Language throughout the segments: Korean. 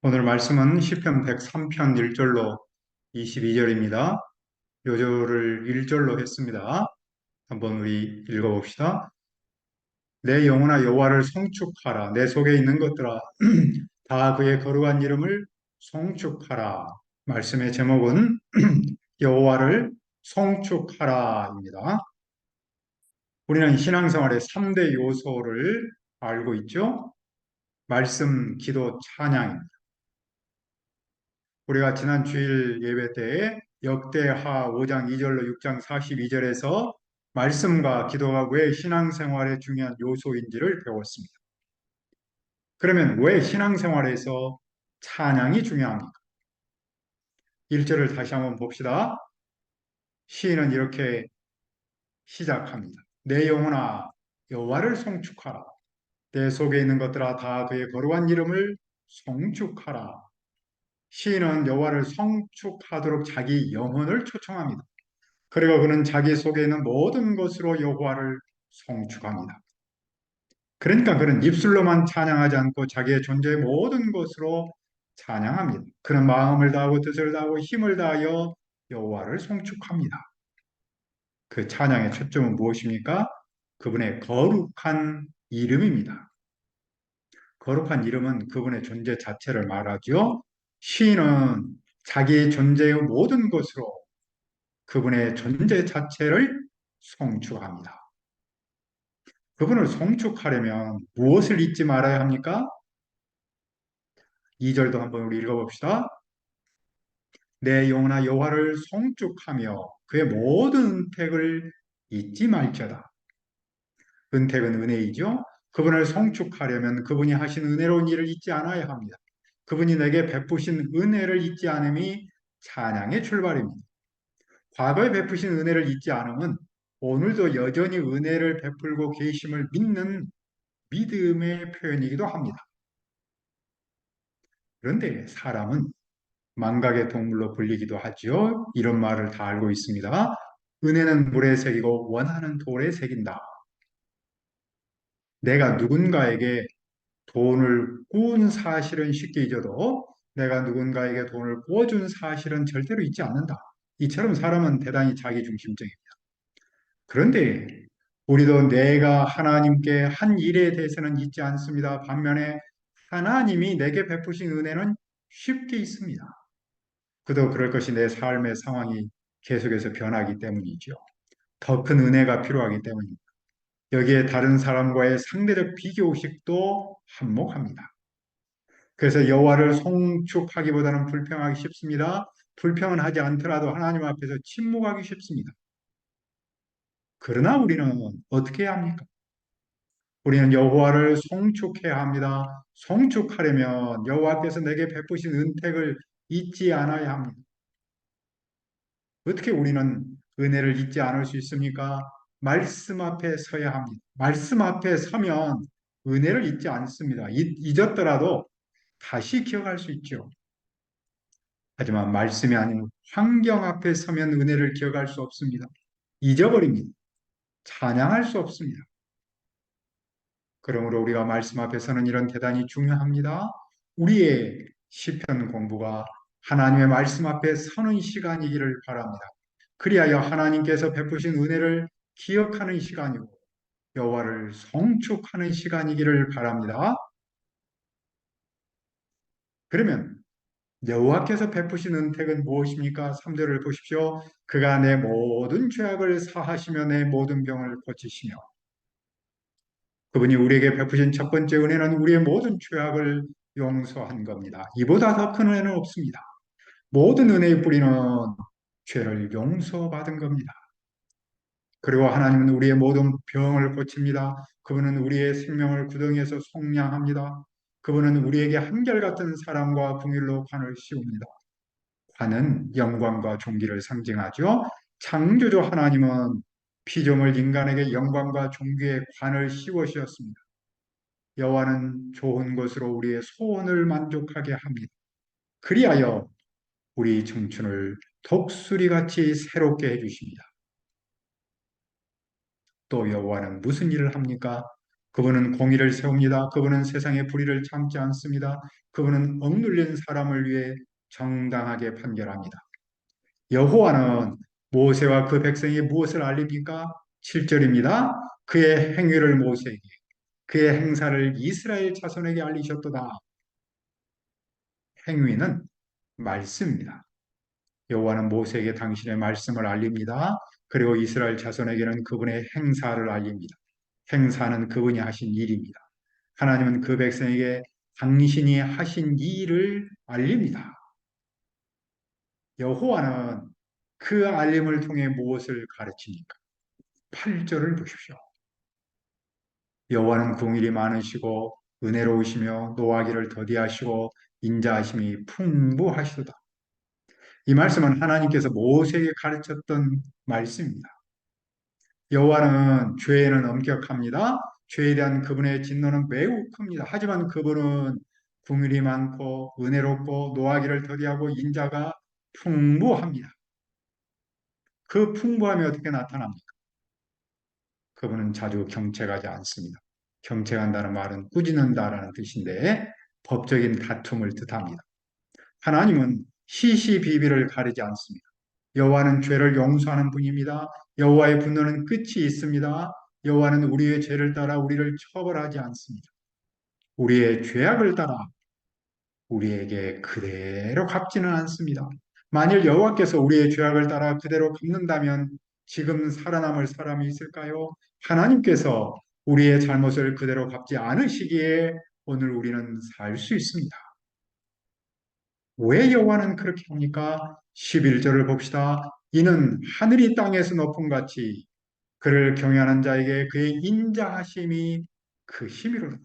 오늘 말씀은 시편 103편 1절로 22절입니다. 요절을 1절로 했습니다. 한번 우리 읽어봅시다. 내 영혼아 여호와를 송축하라. 내 속에 있는 것들아 다 그의 거룩한 이름을 송축하라. 말씀의 제목은 여호와를 송축하라입니다. 우리는 신앙생활의 3대 요소를 알고 있죠. 말씀, 기도, 찬양입니다. 우리가 지난 주일 예배 때에 역대하 5장 2절로 6장 42절에서 말씀과 기도가 왜 신앙생활의 중요한 요소인지를 배웠습니다. 그러면 왜 신앙생활에서 찬양이 중요합니까? 1절을 다시 한번 봅시다. 시인은 이렇게 시작합니다. 내 영혼아 여호와를 송축하라. 내 속에 있는 것들아 다 그의 거룩한 이름을 송축하라. 시인은 여호와를 송축하도록 자기 영혼을 초청합니다. 그리고 그는 자기 속에 있는 모든 것으로 여호와를 송축합니다. 그러니까 그는 입술로만 찬양하지 않고 자기의 존재의 모든 것으로 찬양합니다. 그는 마음을 다하고 뜻을 다하고 힘을 다하여 여호와를 송축합니다. 그 찬양의 초점은 무엇입니까? 그분의 거룩한 이름입니다. 거룩한 이름은 그분의 존재 자체를 말하죠. 시인은 자기 존재의 모든 것으로 그분의 존재 자체를 송축합니다. 그분을 송축하려면 무엇을 잊지 말아야 합니까? 2절도 한번 우리 읽어봅시다. 내 영혼아 여호와를 송축하며 그의 모든 은택을 잊지 말지어다. 은택은 은혜이죠. 그분을 송축하려면 그분이 하신 은혜로운 일을 잊지 않아야 합니다. 그분이 내게 베푸신 은혜를 잊지 않음이 찬양의 출발입니다. 과거에 베푸신 은혜를 잊지 않으면 오늘도 여전히 은혜를 베풀고 계심을 믿는 믿음의 표현이기도 합니다. 그런데 사람은 망각의 동물로 불리기도 하지요. 이런 말을 다 알고 있습니다. 은혜는 물에 새기고 원하는 돌에 새긴다. 내가 누군가에게 돈을 꾸은 사실은 쉽게 잊어도 내가 누군가에게 돈을 꾸어준 사실은 절대로 잊지 않는다. 이처럼 사람은 대단히 자기중심적입니다. 그런데 우리도 내가 하나님께 한 일에 대해서는 잊지 않습니다. 반면에 하나님이 내게 베푸신 은혜는 쉽게 있습니다. 그도 그럴 것이 내 삶의 상황이 계속해서 변하기 때문이죠. 더 큰 은혜가 필요하기 때문입니다. 여기에 다른 사람과의 상대적 비교의식도 한몫합니다. 그래서 여호와를 송축하기보다는 불평하기 쉽습니다. 불평은 하지 않더라도 하나님 앞에서 침묵하기 쉽습니다. 그러나 우리는 어떻게 해야 합니까? 우리는 여호와를 송축해야 합니다. 송축하려면 여호와께서 내게 베푸신 은택을 잊지 않아야 합니다. 어떻게 우리는 은혜를 잊지 않을 수 있습니까? 말씀 앞에 서야 합니다. 말씀 앞에 서면 은혜를 잊지 않습니다. 잊었더라도 다시 기억할 수 있죠. 하지만 말씀이 아닌 환경 앞에 서면 은혜를 기억할 수 없습니다. 잊어버립니다. 찬양할 수 없습니다. 그러므로 우리가 말씀 앞에 서는 일은 대단히 중요합니다. 우리의 시편 공부가 하나님의 말씀 앞에 서는 시간이기를 바랍니다. 그리하여 하나님께서 베푸신 은혜를 기억하는 시간이고 여호와를 송축하는 시간이기를 바랍니다. 그러면 여호와께서 베푸신 은택은 무엇입니까? 3절을 보십시오. 그가 내 모든 죄악을 사하시며 내 모든 병을 고치시며 그분이 우리에게 베푸신 첫 번째 은혜는 우리의 모든 죄악을 용서한 겁니다. 이보다 더 큰 은혜는 없습니다. 모든 은혜의 뿌리는 죄를 용서받은 겁니다. 그리고 하나님은 우리의 모든 병을 고칩니다. 그분은 우리의 생명을 구덩이에서 속량합니다. 그분은 우리에게 한결같은 사랑과 긍휼로 관을 씌웁니다. 관은 영광과 존귀를 상징하죠. 창조주 하나님은 피조물 인간에게 영광과 존귀의 관을 씌워주셨습니다. 여호와는 좋은 것으로 우리의 소원을 만족하게 합니다. 그리하여 우리 청춘을 독수리같이 새롭게 해주십니다. 또 여호와는 무슨 일을 합니까? 그분은 공의를 세웁니다. 그분은 세상의 불의를 참지 않습니다. 그분은 억눌린 사람을 위해 정당하게 판결합니다. 여호와는 모세와 그 백성이 무엇을 알립니까? 7절입니다. 그의 행위를 모세에게, 그의 행사를 이스라엘 자손에게 알리셨도다. 행위는 말씀입니다. 여호와는 모세에게 당신의 말씀을 알립니다. 그리고 이스라엘 자손에게는 그분의 행사를 알립니다. 행사는 그분이 하신 일입니다. 하나님은 그 백성에게 당신이 하신 일을 알립니다. 여호와는 그 알림을 통해 무엇을 가르칩니까? 8절을 보십시오. 여호와는 긍휼이 많으시고 은혜로우시며 노하기를 더디하시고 인자하심이 풍부하시도다. 이 말씀은 하나님께서 모세에게 가르쳤던 말씀입니다. 여호와는 죄에는 엄격합니다. 죄에 대한 그분의 진노는 매우 큽니다. 하지만 그분은 긍휼이 많고 은혜롭고 노하기를 더디하고 인자가 풍부합니다. 그 풍부함이 어떻게 나타납니까? 그분은 자주 경책하지 않습니다. 경책한다는 말은 꾸짖는다라는 뜻인데 법적인 다툼을 뜻합니다. 하나님은 시시비비를 가리지 않습니다. 여호와는 죄를 용서하는 분입니다. 여호와의 분노는 끝이 있습니다. 여호와는 우리의 죄를 따라 우리를 처벌하지 않습니다. 우리의 죄악을 따라 우리에게 그대로 갚지는 않습니다. 만일 여호와께서 우리의 죄악을 따라 그대로 갚는다면 지금 살아남을 사람이 있을까요? 하나님께서 우리의 잘못을 그대로 갚지 않으시기에 오늘 우리는 살 수 있습니다. 왜 여호와는 그렇게 합니까? 11절을 봅시다. 이는 하늘이 땅에서 높음 같이 그를 경외하는 자에게 그의 인자하심이 크심이로다.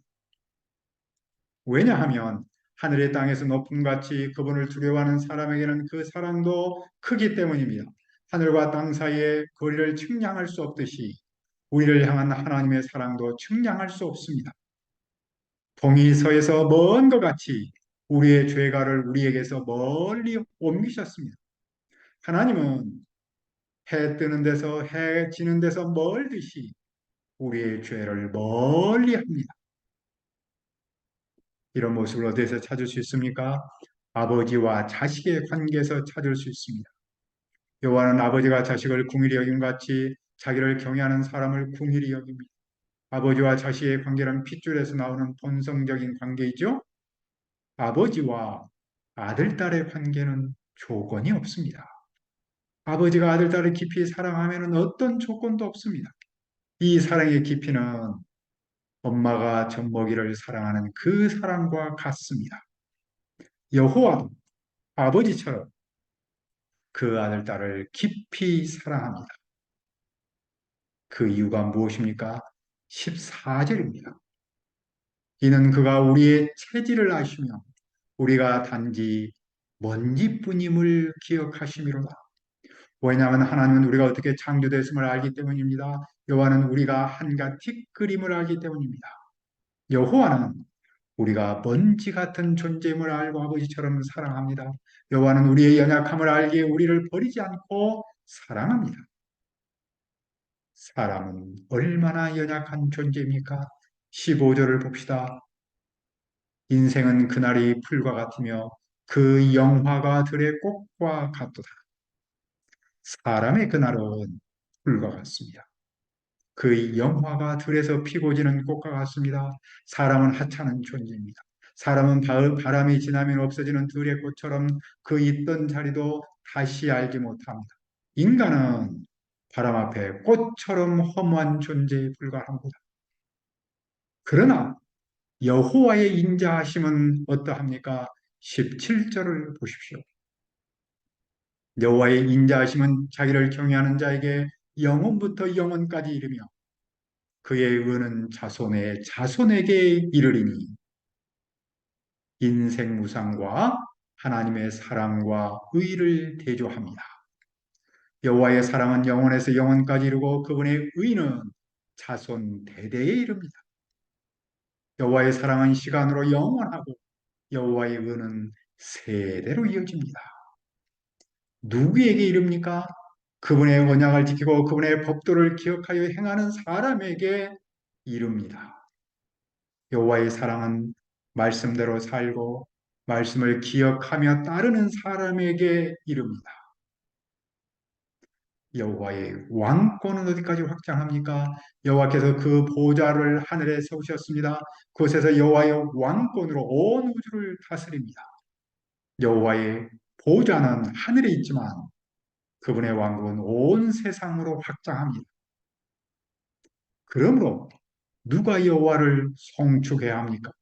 왜냐하면 하늘의 땅에서 높음 같이 그분을 두려워하는 사람에게는 그 사랑도 크기 때문입니다. 하늘과 땅 사이에 거리를 측량할 수 없듯이 우리를 향한 하나님의 사랑도 측량할 수 없습니다. 동이 서에서 먼 것 같이 우리의 죄가를 우리에게서 멀리 옮기셨습니다. 하나님은 해 뜨는 데서 해 지는 데서 멀듯이 우리의 죄를 멀리 합니다. 이런 모습을 어디에서 찾을 수 있습니까? 아버지와 자식의 관계에서 찾을 수 있습니다. 여호와는 아버지가 자식을 궁일이 여김 같이 자기를 경외하는 사람을 궁일이 여깁니다. 아버지와 자식의 관계는 핏줄에서 나오는 본성적인 관계이죠. 아버지와 아들, 딸의 관계는 조건이 없습니다. 아버지가 아들, 딸을 깊이 사랑하면 어떤 조건도 없습니다. 이 사랑의 깊이는 엄마가 젖먹이를 사랑하는 그 사랑과 같습니다. 여호와도 아버지처럼 그 아들, 딸을 깊이 사랑합니다. 그 이유가 무엇입니까? 14절입니다. 이는 그가 우리의 체질을 아시며 우리가 단지 먼지뿐임을 기억하심이로다. 왜냐하면 하나님은 우리가 어떻게 창조됐음을 알기 때문입니다. 여호와는 우리가 한갓 티끌임을 알기 때문입니다. 여호와는 우리가 먼지 같은 존재임을 알고 아버지처럼 사랑합니다. 여호와는 우리의 연약함을 알기에 우리를 버리지 않고 사랑합니다. 사람은 얼마나 연약한 존재입니까? 15절을 봅시다. 인생은 그날이 풀과 같으며 그 영화가 들의 꽃과 같도다. 사람의 그날은 풀과 같습니다. 그 영화가 들에서 피고 지는 꽃과 같습니다. 사람은 하찮은 존재입니다. 사람은 바람이 지나면 없어지는 들의 꽃처럼 그 있던 자리도 다시 알지 못합니다. 인간은 바람 앞에 꽃처럼 허무한 존재에 불과합니다. 그러나 여호와의 인자하심은 어떠합니까? 17절을 보십시오. 여호와의 인자하심은 자기를 경외하는 자에게 영원부터 영원까지 이르며 그의 의는 자손의 자손에게 이르리니 인생 무상과 하나님의 사랑과 의를 대조합니다. 여호와의 사랑은 영원에서 영원까지 이르고 그분의 의는 자손 대대에 이릅니다. 여호와의 사랑은 시간으로 영원하고 여호와의 의는 세대로 이어집니다. 누구에게 이릅니까? 그분의 언약을 지키고 그분의 법도를 기억하여 행하는 사람에게 이릅니다. 여호와의 사랑은 말씀대로 살고 말씀을 기억하며 따르는 사람에게 이릅니다. 여호와의 왕권은 어디까지 확장합니까? 여호와께서 그 보좌를 하늘에 세우셨습니다. 그곳에서 여호와의 왕권으로 온 우주를 다스립니다. 여호와의 보좌는 하늘에 있지만 그분의 왕국은 온 세상으로 확장합니다. 그러므로 누가 여호와를 송축해야 합니까?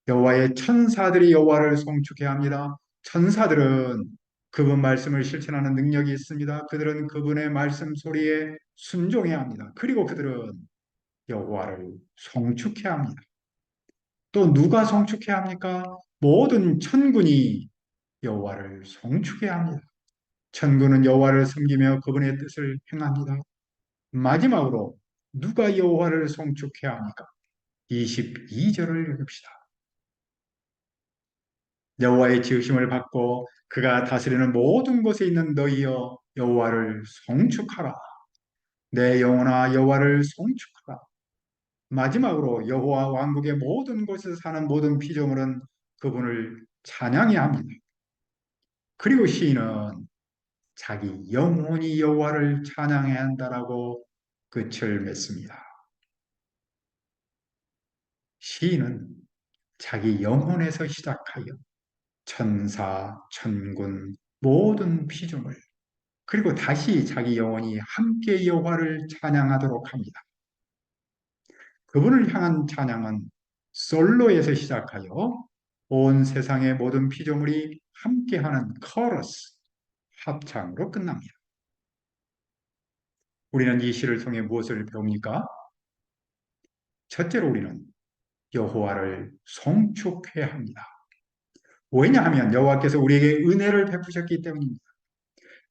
여호와의 천사들이 여호와를 송축해야 합니다. 천사들은 그분 말씀을 실천하는 능력이 있습니다. 그들은 그분의 말씀 소리에 순종해야 합니다. 그리고 그들은 여호와를 송축해야 합니다. 또 누가 송축해야 합니까? 모든 천군이 여호와를 송축해야 합니다. 천군은 여호와를 섬기며 그분의 뜻을 행합니다. 마지막으로 누가 여호와를 송축해야 합니까? 22절을 읽읍시다. 여호와의 지으심을 받고 그가 다스리는 모든 곳에 있는 너희여 여호와를 송축하라. 내 영혼아 여호와를 송축하라. 마지막으로 여호와 왕국의 모든 곳에서 사는 모든 피조물은 그분을 찬양해야 합니다. 그리고 시인은 자기 영혼이 여호와를 찬양해야 한다라고 끝을 맺습니다. 시인은 자기 영혼에서 시작하여 천사, 천군, 모든 피조물, 그리고 다시 자기 영혼이 함께 여호와를 찬양하도록 합니다. 그분을 향한 찬양은 솔로에서 시작하여 온 세상의 모든 피조물이 함께하는 커러스, 합창으로 끝납니다. 우리는 이 시를 통해 무엇을 배웁니까? 첫째로 우리는 여호와를 송축해야 합니다. 왜냐하면 여호와께서 우리에게 은혜를 베푸셨기 때문입니다.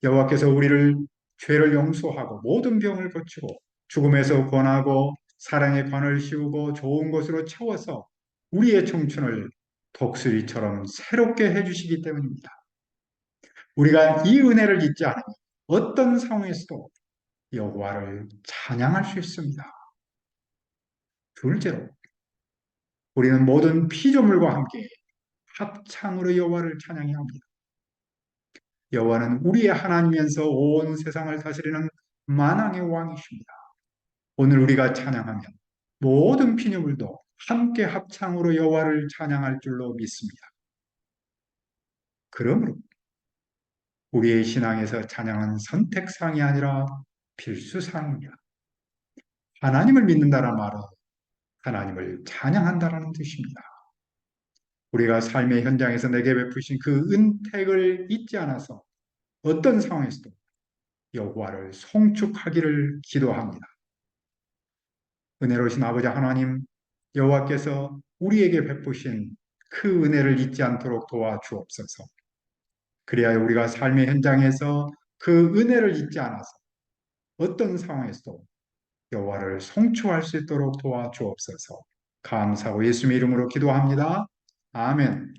여호와께서 우리를 죄를 용서하고 모든 병을 고치고 죽음에서 권하고 사랑의 관을 씌우고 좋은 것으로 채워서 우리의 청춘을 독수리처럼 새롭게 해주시기 때문입니다. 우리가 이 은혜를 잊지 않으면 어떤 상황에서도 여호와를 찬양할 수 있습니다. 둘째로 우리는 모든 피조물과 함께 합창으로 여호와를 찬양해야 합니다. 여호와는 우리의 하나님이면서 온 세상을 다스리는 만왕의 왕이십니다. 오늘 우리가 찬양하면 모든 피조물도 함께 합창으로 여호와를 찬양할 줄로 믿습니다. 그러므로 우리의 신앙에서 찬양은 선택사항이 아니라 필수사항입니다. 하나님을 믿는다는 말은 하나님을 찬양한다는 뜻입니다. 우리가 삶의 현장에서 내게 베푸신 그 은택을 잊지 않아서 어떤 상황에서도 여호와를 송축하기를 기도합니다. 은혜로우신 아버지 하나님, 여호와께서 우리에게 베푸신 그 은혜를 잊지 않도록 도와주옵소서. 그리하여 우리가 삶의 현장에서 그 은혜를 잊지 않아서 어떤 상황에서도 여호와를 송축할 수 있도록 도와주옵소서. 감사하고 예수님의 이름으로 기도합니다. 아멘.